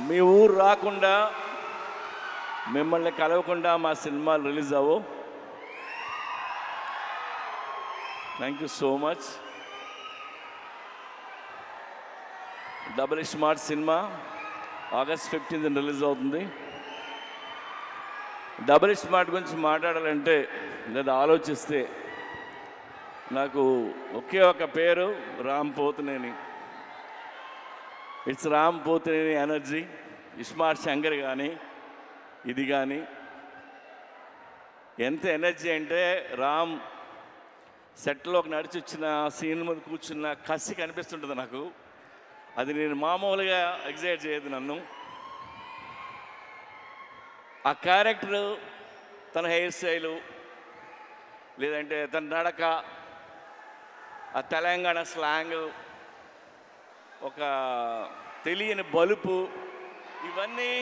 మీ ఊరు రాకుండా మిమ్మల్ని కలవకుండా మా సినిమాలు రిలీజ్ అవ్వు. Thank you so much. Double smart cinema August 15th release అవుతుంది. డబుల్ స్మార్ట్ గురించి మాట్లాడాలంటే లేదా ఆలోచిస్తే నాకు ఒకే ఒక పేరు, Ram Pothineni. It's Ram Pothineni energy. Smart Shankar కానీ ఇది కానీ ఎంత ఎనర్జీ అంటే రామ్ సెట్లోకి నడిచి వచ్చిన సీన్ ముందు కూర్చున్న కసి కనిపిస్తుంటుంది నాకు. అది నేను మామూలుగా ఎగ్జైట్ చేయదు నన్ను. ఆ క్యారెక్టరు, తన హెయిర్ స్టైలు, లేదంటే తన నడక, ఆ తెలంగాణ స్లాంగ్, ఒక తెలియని బలుపు, ఇవన్నీ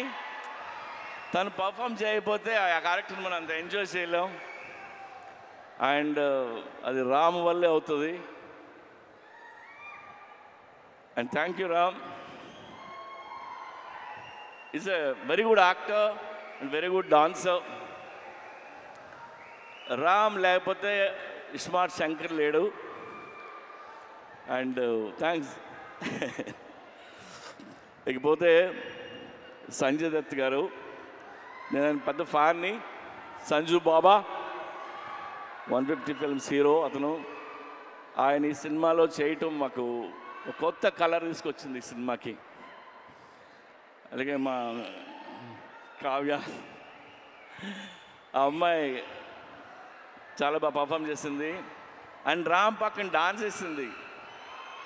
తను పర్ఫామ్ చేయకపోతే ఆ క్యారెక్టర్ని మనం అంత ఎంజాయ్ చేయలేం. అండ్ అది రామ్ వల్లే అవుతుంది. And thank you Ram. Is a very good actor and very good dancer. Ram లేకపోతే స్మార్ట్ శంకర్ లేడు. And thanks. ఇకపోతే సంజయ్ దత్ గారు, నేను పెద్ద ఫ్యాన్ని. సంజు బాబా 150 ఫిల్మ్స్ హీరో అతను. ఆయన ఈ సినిమాలో చేయటం మాకు ఒక కొత్త కలర్ తీసుకొచ్చింది ఈ సినిమాకి. అలాగే మా కావ్య, ఆ అమ్మాయి చాలా బాగా పర్ఫామ్ చేసింది. అండ్ రామ్ పక్కన డాన్స్ చేసింది.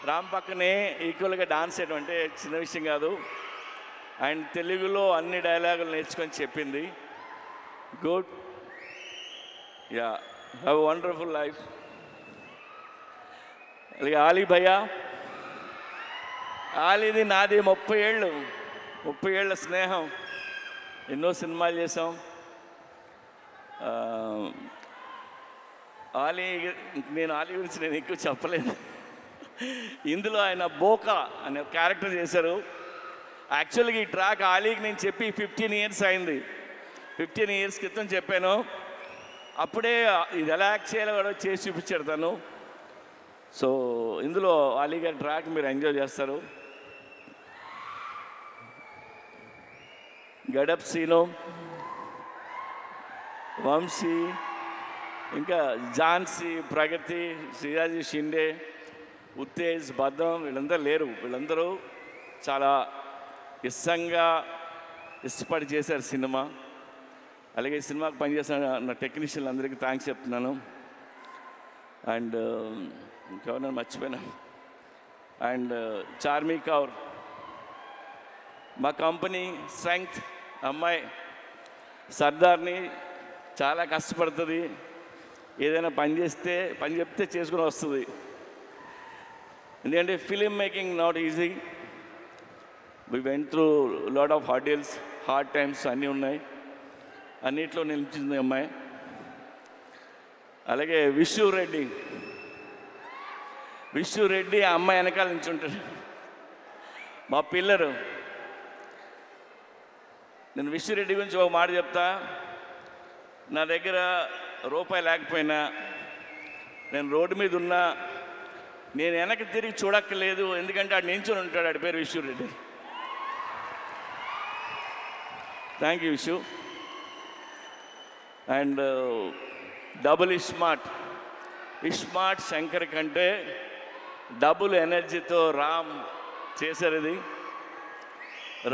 రామ్ పక్కనే ఈక్వల్గా డాన్స్ చేయడం అంటే చిన్న విషయం కాదు. అండ్ తెలుగులో అన్ని డైలాగులు నేర్చుకొని చెప్పింది. Good. Yeah, have a wonderful life. అలాగే ఆలీ భయ్యా, ఆలీది నాది 30 ఏళ్ళ స్నేహం. ఎన్నో సినిమాలు చేసాం. నేను ఆలీ గురించి నేను ఎక్కువ చెప్పలేదు. ఇందులో ఆయన బోకా అనే క్యారెక్టర్ చేశారు. యాక్చువల్గా ఈ ట్రాక్ ఆలీకి నేను చెప్పి 15 ఇయర్స్ అయింది. 15 ఇయర్స్ క్రితం చెప్పాను. అప్పుడే ఇది ఎలా యాక్ట్ చేయాలో కూడా చేసి చూపించాడు తను. సో ఇందులో ఆలీ గారి ట్రాక్ మీరు ఎంజాయ్ చేస్తారు. గడప్ సీను, వంశీ, ఇంకా ఝాన్సీ, ప్రగతి, శ్రీరాజీ షిండే, ఉత్తేజ్, భద్రం, వీళ్ళందరూ లేరు. వీళ్ళందరూ చాలా ఇష్టపడి చేశారు సినిమా. అలాగే ఈ సినిమాకి పనిచేసిన నా టెక్నీషియన్లు అందరికీ థ్యాంక్స్ చెప్తున్నాను. అండ్ ఇంకెవరైనా మర్చిపోయినా. అండ్ చార్మీ కౌర్, మా కంపెనీ స్ట్రెంగ్త్ అమ్మాయి, సర్దార్ని, చాలా కష్టపడుతుంది. ఏదైనా పని చెప్తే చేసుకుని వస్తుంది. ఎందుకంటే film making not easy. We went through lot of hurdles, hard times అన్నీ ఉన్నాయి. అన్నిట్లో నిలిచింది అమ్మాయి. అలాగే విష్ణు రెడ్డి ఆ అమ్మాయి వెనకాల నుంచి ఉంటాడు, మా పిల్లరు. నేను విష్ణు రెడ్డి గురించి ఒక మాట చెప్తా. నా దగ్గర రూపాయి లేకపోయినా, నేను రోడ్డు మీద ఉన్నా, నేను వెనక్కి తిరిగి చూడక్కర్లేదు. ఎందుకంటే ఆడు నించుని ఉంటాడు. ఆడి పేరు Vishnu Reddy. Thank you Vishnu. And double smart Shankar కంటే డబుల్ ఎనర్జీతో రామ్ చేశారు. ఇది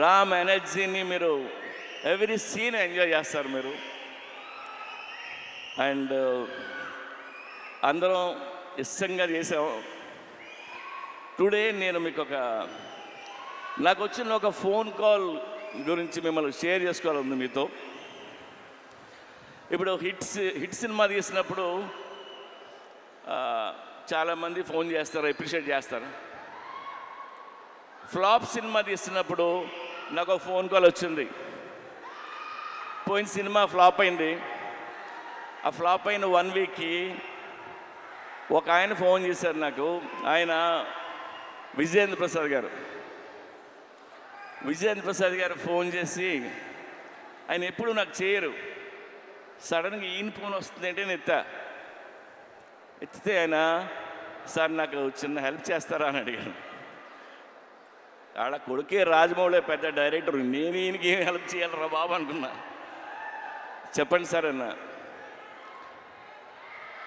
రామ్ ఎనర్జీని మీరు ఎవ్రీ సీన్ ఎంజాయ్ చేస్తారు మీరు. అండ్ అందరం ఇష్టంగా చేసాం. టుడే నేను మీకు నాకు వచ్చిన ఒక ఫోన్ కాల్ గురించి మిమ్మల్ని షేర్ చేసుకోవాలని మీతో. ఇప్పుడు హిట్ సినిమా తీసినప్పుడు చాలామంది ఫోన్ చేస్తారు, అప్రిషియేట్ చేస్తారు. ఫ్లాప్ సినిమా తీస్తున్నప్పుడు నాకు ఒక ఫోన్ కాల్ వచ్చింది. పోయిన సినిమా ఫ్లాప్ అయింది. ఆ ఫ్లాప్ అయిన 1 వీక్కి ఒక ఆయన ఫోన్ చేశారు నాకు. ఆయన విజయేంద్ర ప్రసాద్ గారు. విజయేంద్ర ప్రసాద్ గారు ఫోన్ చేసి, ఆయన ఎప్పుడు నాకు చేయరు, సడన్గా ఈయన ఫోన్ వస్తుంది అంటే నేను ఎత్తితే ఆయన, సార్ నాకు చిన్న హెల్ప్ చేస్తారా అని అడిగాను. ఆడ కొడుకే రాజమౌళి పెద్ద డైరెక్టర్, నేను ఈయనకి ఏం హెల్ప్ చేయాలరా బాబు అనుకున్నా. చెప్పండి సార్ అన్న,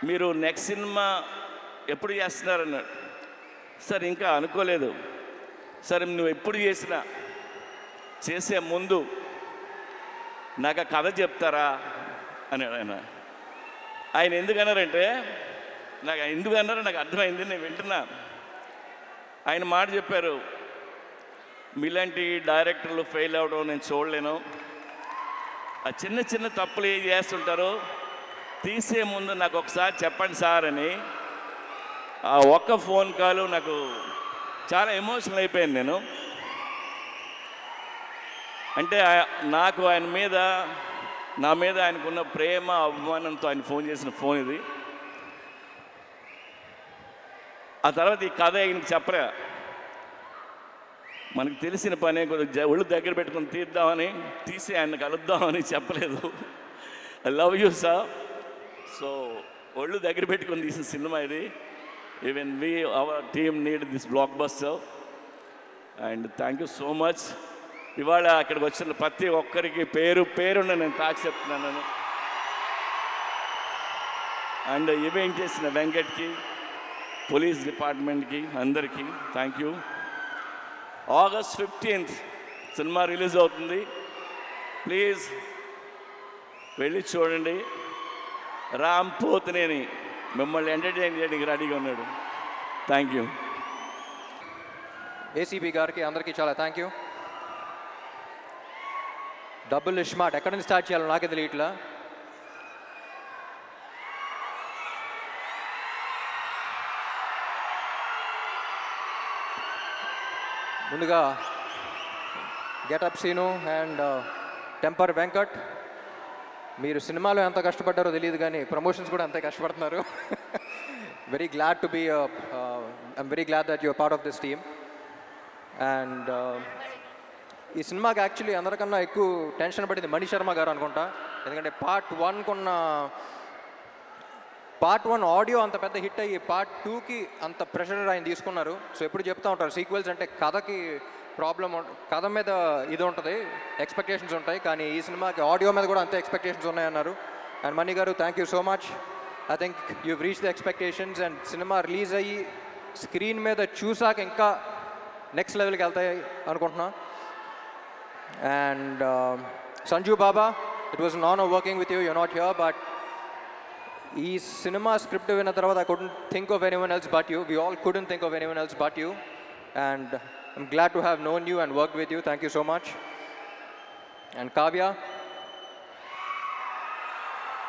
మీరు నెక్స్ట్ సినిమా ఎప్పుడు చేస్తున్నారన్నాడు. సార్ ఇంకా అనుకోలేదు. సరే నువ్వు ఎప్పుడు చేసినా చేసే ముందు నాకు ఆ కథ చెప్తారా అన్నాడు ఆయన. ఆయన ఎందుకన్నారంటే, నాకు ఎందుకన్నారో నాకు అర్థమైంది, నేను వింటున్నా. ఆయన మాట చెప్పారు, మీలాంటి డైరెక్టర్లు ఫెయిల్ అవ్వడం నేను చూడలేను. ఆ చిన్న చిన్న తప్పులు ఏం చేస్తుంటారో తీసే ముందు నాకు ఒకసారి చెప్పండి సార్ అని. ఆ ఒక్క ఫోన్ కాల్ నాకు చాలా ఎమోషనల్ అయిపోయాను నేను. అంటే నాకు ఆయన మీద, నా మీద ఆయనకున్న ప్రేమ అభిమానంతో ఆయన ఫోన్ చేసిన ఫోన్ ఇది. ఆ తర్వాత ఈ కథ ఆయనకి చెప్పరా, మనకు తెలిసిన పని కొద్దిగా ఒళ్ళు దగ్గర పెట్టుకుని తీద్దామని తీసి ఆయన కలుద్దామని చెప్పలేదు. I love you sir. So ఒళ్ళు దగ్గర పెట్టుకుని తీసిన సినిమా ఇది. Even our team need this block buster and thank you so much. ఇవాళ అక్కడికి వచ్చిన ప్రతి ఒక్కరికి పేరు పేరున్న నేను తాకి చెప్తున్నాను. అండ్ ఈవెంట్ చేసిన వెంకట్కి, పోలీస్ డిపార్ట్మెంట్కి, అందరికీ thank you. August 15th cinema release అవుతుంది. ప్లీజ్ వెళ్ళి చూడండి. రామ్ పోతినేని మిమ్మల్ని ఎంటర్టైన్ చేయడానికి రెడీగా ఉన్నాడు. Thank you. ఏసీబీ గారికి అందరికీ చాలా థ్యాంక్ యూ. డబుల్ ఇష్మార్ట్ ఎక్కడి నుంచి స్టార్ట్ చేయాలో నాకే తెలియట్లా. ముందుగా getup Seenu and temper Venkat, మీరు సినిమాలో ఎంత కష్టపడ్డారో తెలియదు కానీ ప్రమోషన్స్ కూడా అంతే కష్టపడుతున్నారు. Very glad to be I'm very glad that your part of this team. And ఈ సినిమాకి యాక్చువల్లీ అందరికన్నా ఎక్కువ టెన్షన్ పడింది మణి శర్మ గారు అనుకుంటా. ఎందుకంటే పార్ట్ 1 ఆడియో అంత పెద్ద హిట్ అయ్యి పార్ట్ 2కి అంత ప్రెషర్ ఆయన తీసుకున్నారు. సో ఎప్పుడు చెప్తూ ఉంటారు, సీక్వెల్స్ అంటే కథకి ప్రాబ్లం, కథ మీద ఇది ఉంటుంది, ఎక్స్పెక్టేషన్స్ ఉంటాయి, కానీ ఈ సినిమాకి ఆడియో మీద కూడా అంతే ఎక్స్పెక్టేషన్స్ ఉన్నాయన్నారు. అండ్ మణి గారు thank you so much. I think you've reached the expectations and cinema release అయ్యి స్క్రీన్ మీద చూసాక ఇంకా నెక్స్ట్ లెవెల్కి వెళ్తాయి అనుకుంటున్నా. And Sanju Baba, it was an honor working with you. You're not here, but ఈ సినిమా స్క్రిప్ట్ విన్న తర్వాత I couldn't think of anyone else but you. We all couldn't think of anyone else but you. And I'm glad to have known you and worked with you. Thank you so much. And Kavya,